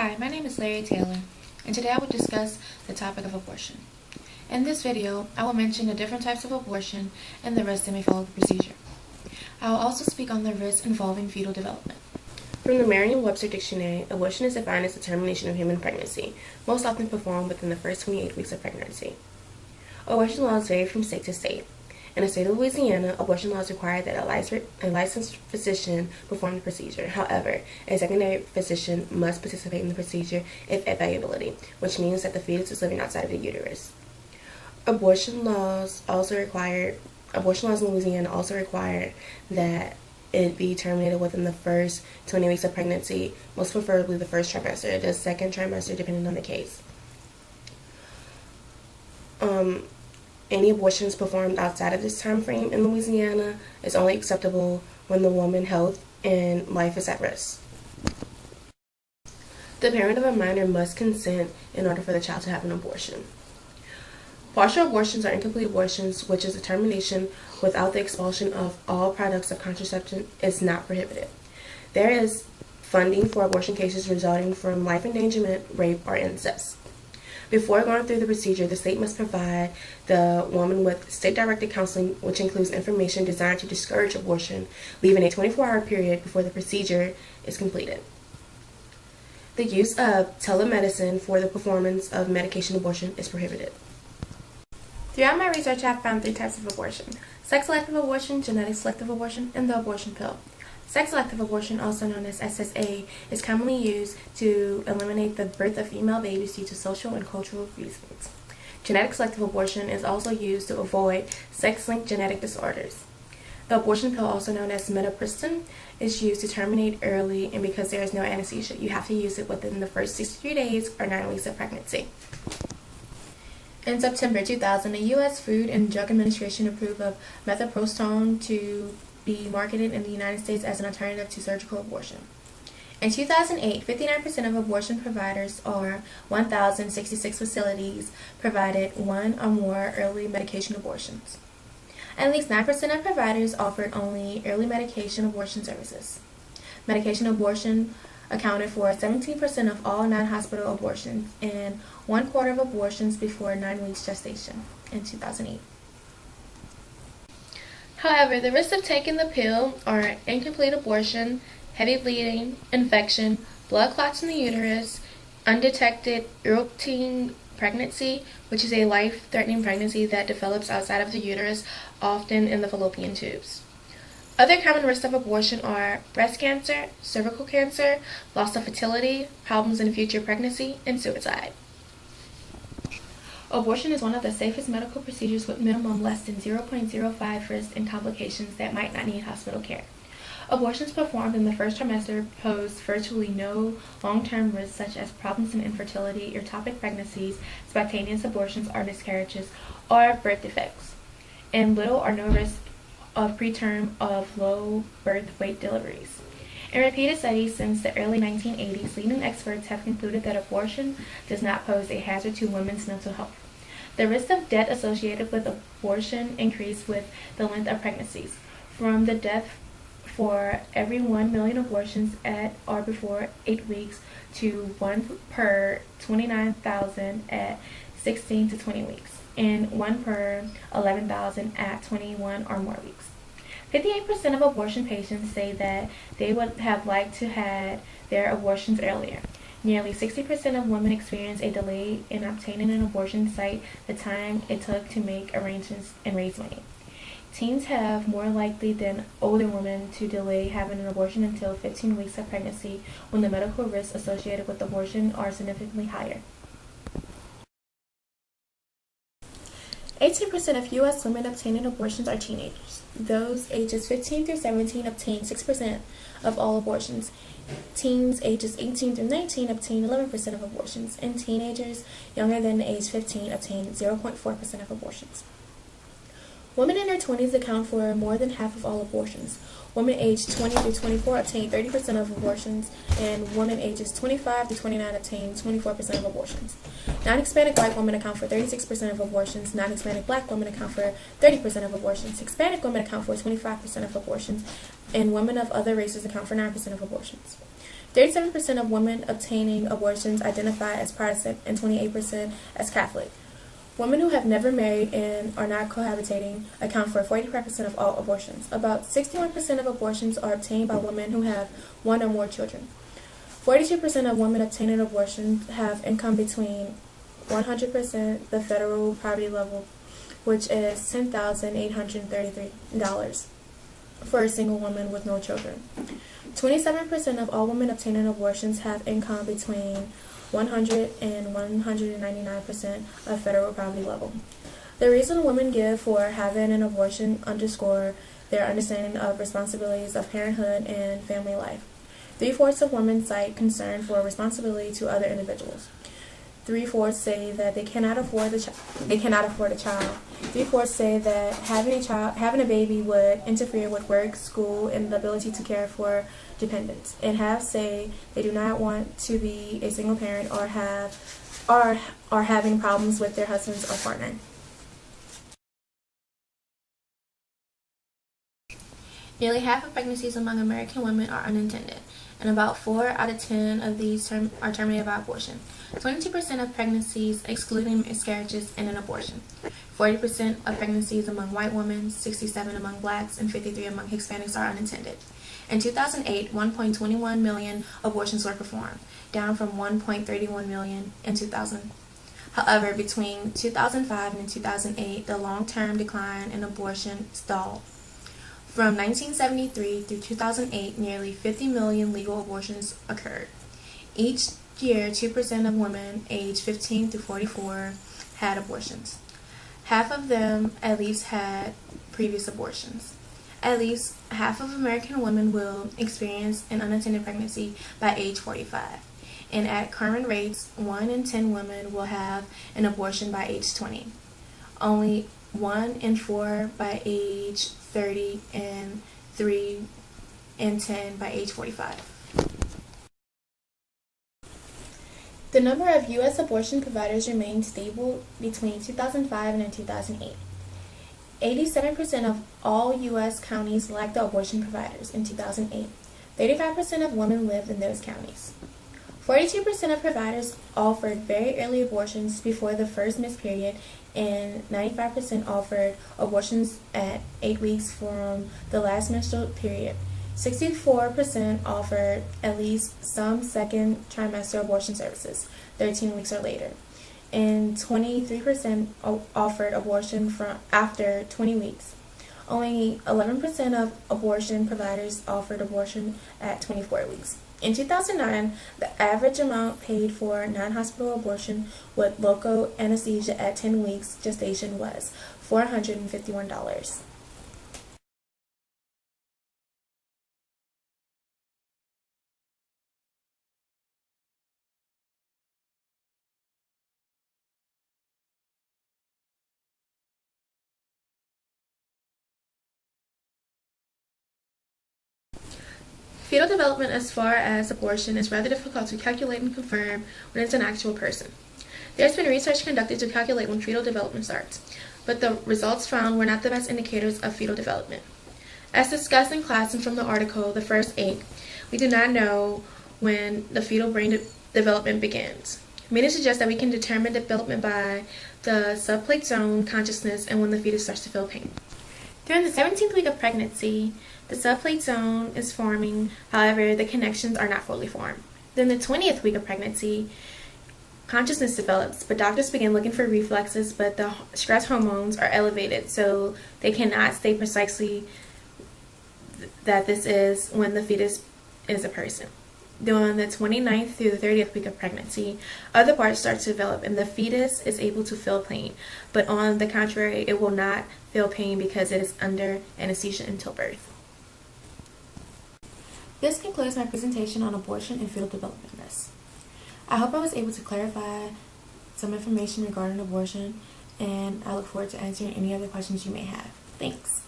Hi, my name is Larry Taylor, and today I will discuss the topic of abortion. In this video, I will mention the different types of abortion and the risks that may follow the procedure. I will also speak on the risks involving fetal development. From the Merriam-Webster Dictionary, abortion is defined as the termination of human pregnancy, most often performed within the first 28 weeks of pregnancy. Abortion laws vary from state to state. In the state of Louisiana, abortion laws require that a licensed physician perform the procedure. However, a secondary physician must participate in the procedure if at viability, which means that the fetus is living outside of the uterus. Abortion laws in Louisiana also require that it be terminated within the first 20 weeks of pregnancy, most preferably the first trimester, the second trimester depending on the case. Any abortions performed outside of this time frame in Louisiana is only acceptable when the woman's health and life is at risk. The parent of a minor must consent in order for the child to have an abortion. Partial abortions are incomplete abortions, which is a termination without the expulsion of all products of contraception, is not prohibited. There is funding for abortion cases resulting from life endangerment, rape, or incest. Before going through the procedure, the state must provide the woman with state-directed counseling, which includes information designed to discourage abortion, leaving a 24-hour period before the procedure is completed. The use of telemedicine for the performance of medication abortion is prohibited. Throughout my research, I have found three types of abortion: sex-selective abortion, genetic-selective abortion, and the abortion pill. Sex-selective abortion, also known as SSA, is commonly used to eliminate the birth of female babies due to social and cultural reasons. Genetic-selective abortion is also used to avoid sex-linked genetic disorders. The abortion pill, also known as mifepristone, is used to terminate early, and because there is no anesthesia, you have to use it within the first 63 days or 9 weeks of pregnancy. In September 2000, the U.S. Food and Drug Administration approved of mifepristone to be marketed in the United States as an alternative to surgical abortion. In 2008, 59% of abortion providers, or 1,066 facilities, provided one or more early medication abortions. At least 9% of providers offered only early medication abortion services. Medication abortion accounted for 17% of all non-hospital abortions and 1/4 of abortions before 9 weeks gestation in 2008. However, the risks of taking the pill are incomplete abortion, heavy bleeding, infection, blood clots in the uterus, undetected routine pregnancy, which is a life-threatening pregnancy that develops outside of the uterus, often in the fallopian tubes. Other common risks of abortion are breast cancer, cervical cancer, loss of fertility, problems in future pregnancy, and suicide. Abortion is one of the safest medical procedures with minimum less than 0.05 risk and complications that might not need hospital care. Abortions performed in the first trimester pose virtually no long-term risks such as problems in infertility, ectopic pregnancies, spontaneous abortions or miscarriages, or birth defects, and little or no risk of preterm of low birth weight deliveries. In repeated studies since the early 1980s, leading experts have concluded that abortion does not pose a hazard to women's mental health. The risk of death associated with abortion increase with the length of pregnancies, from the death for every 1 million abortions at or before 8 weeks to 1 per 29,000 at 16 to 20 weeks, and 1 per 11,000 at 21 or more weeks. 58% of abortion patients say that they would have liked to have their abortions earlier. Nearly 60% of women experience a delay in obtaining an abortion despite the time it took to make arrangements and raise money. Teens have more likely than older women to delay having an abortion until 15 weeks of pregnancy, when the medical risks associated with abortion are significantly higher. 18% of U.S. women obtaining abortions are teenagers. Those ages 15 through 17 obtain 6% of all abortions. Teens ages 18 through 19 obtain 11% of abortions, and teenagers younger than age 15 obtain 0.4% of abortions. Women in their 20s account for more than half of all abortions. Women aged 20 through 24 obtain 30% of abortions, and women ages 25 to 29 obtain 24% of abortions. Non-Hispanic white women account for 36% of abortions. Non-Hispanic black women account for 30% of abortions. Hispanic women account for 25% of abortions, and women of other races account for 9% of abortions. 37% of women obtaining abortions identify as Protestant and 28% as Catholic. Women who have never married and are not cohabitating account for 45% of all abortions. About 61% of abortions are obtained by women who have one or more children. 42% of women obtaining abortions have income between 100% the federal poverty level, which is $10,833 for a single woman with no children. 27% of all women obtaining abortions have income between 100 and 199% of federal poverty level. The reason women give for having an abortion underscore their understanding of responsibilities of parenthood and family life. 3/4 of women cite concern for responsibility to other individuals. 3/4 say that they cannot afford a child. 3/4 say that having a baby would interfere with work, school, and the ability to care for dependents. And half say they do not want to be a single parent or are having problems with their husbands or partner. Nearly half of pregnancies among American women are unintended, and about 4 out of 10 of these are terminated by abortion. 22% of pregnancies excluding miscarriages and an abortion. 40% of pregnancies among white women, 67% among blacks, and 53% among Hispanics are unintended. In 2008, 1.21 million abortions were performed, down from 1.31 million in 2000. However, between 2005 and 2008, the long-term decline in abortion stalled. From 1973 through 2008, nearly 50 million legal abortions occurred. Each year, 2% of women aged 15 to 44 had abortions. Half of them at least had previous abortions. At least half of American women will experience an unattended pregnancy by age 45. And at current rates, 1 in 10 women will have an abortion by age 20. Only 1 in 4 by age 30 and 3 in 10 by age 45. The number of U.S. abortion providers remained stable between 2005 and 2008. 87% of all U.S. counties lacked abortion providers in 2008. 35% of women lived in those counties. 42% of providers offered very early abortions before the first missed period, and 95% offered abortions at 8 weeks from the last menstrual period. 64% offered at least some second trimester abortion services, 13 weeks or later, and 23% offered abortion after 20 weeks. Only 11% of abortion providers offered abortion at 24 weeks. In 2009, the average amount paid for non-hospital abortion with local anesthesia at 10 weeks gestation was $451. Fetal development as far as abortion is rather difficult to calculate and confirm when it's an actual person. There's been research conducted to calculate when fetal development starts, but the results found were not the best indicators of fetal development. As discussed in class and from the article, The First Ink, we do not know when the fetal brain development begins. Many suggest that we can determine development by the subplate zone consciousness and when the fetus starts to feel pain. During the 17th week of pregnancy, the subplate zone is forming, however, the connections are not fully formed. Then the 20th week of pregnancy, consciousness develops, but doctors begin looking for reflexes, but the stress hormones are elevated, so they cannot state precisely that this is when the fetus is a person. During the 29th through the 30th week of pregnancy, other parts start to develop and the fetus is able to feel pain. But on the contrary, it will not feel pain because it is under anesthesia until birth. This concludes my presentation on abortion and fetal development risks. I hope I was able to clarify some information regarding abortion, and I look forward to answering any other questions you may have. Thanks.